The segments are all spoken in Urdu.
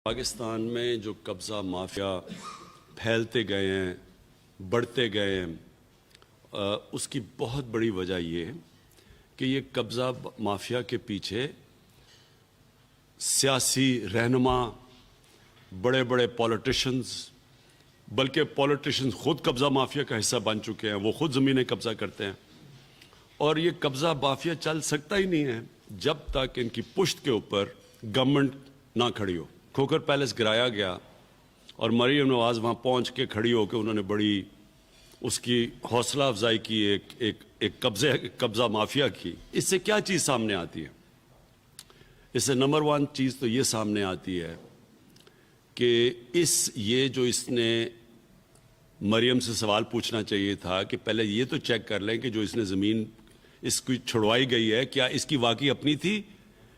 پاکستان میں جو قبضہ مافیا پھیلتے گئے ہیں، بڑھتے گئے ہیں، اس کی بہت بڑی وجہ یہ ہے کہ یہ قبضہ مافیا کے پیچھے سیاسی رہنما، بڑے بڑے پولیٹیشنز، بلکہ پولیٹیشنز خود قبضہ مافیا کا حصہ بن چکے ہیں، وہ خود زمینیں قبضہ کرتے ہیں۔ اور یہ قبضہ مافیا چل سکتا ہی نہیں ہے جب تک ان کی پشت کے اوپر گورنمنٹ نہ کھڑی ہو۔ کھوکھر پیلس گرایا گیا اور مریم نواز وہاں پہنچ کے کھڑی ہو کے انہوں نے بڑی اس کی حوصلہ افزائی کی، ایک قبضہ مافیا کی۔ اس سے کیا چیز سامنے آتی ہے؟ اس سے نمبر 1 چیز تو یہ سامنے آتی ہے کہ اس نے مریم سے سوال پوچھنا چاہیے تھا کہ پہلے یہ تو چیک کر لیں کہ جو اس نے زمین اس کی چھڑوائی گئی ہے کیا اس کی واقعی اپنی تھی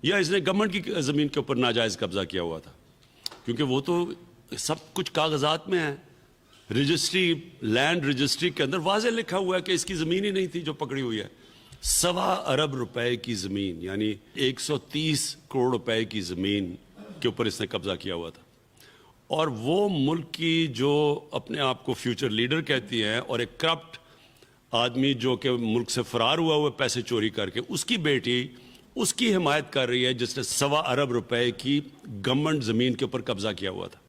یا اس نے گورنمنٹ کی زمین کے اوپر ناجائز قبضہ کیا ہوا تھا، کیونکہ وہ تو سب کچھ کاغذات میں ہے۔ رجسٹری، لینڈ رجسٹری کے اندر واضح لکھا ہوا ہے کہ اس کی زمین ہی نہیں تھی جو پکڑی ہوئی ہے۔ 1.25 ارب روپے کی زمین، یعنی 130 کروڑ روپے کی زمین کے اوپر اس نے قبضہ کیا ہوا تھا۔ اور وہ ملک کی جو اپنے آپ کو فیوچر لیڈر کہتی ہیں اور ایک کرپٹ آدمی جو کہ ملک سے فرار ہوا پیسے چوری کر کے، اس کی بیٹی اس کی حمایت کر رہی ہے جس نے 1.25 ارب روپے کی گورنمنٹ زمین کے اوپر قبضہ کیا ہوا تھا۔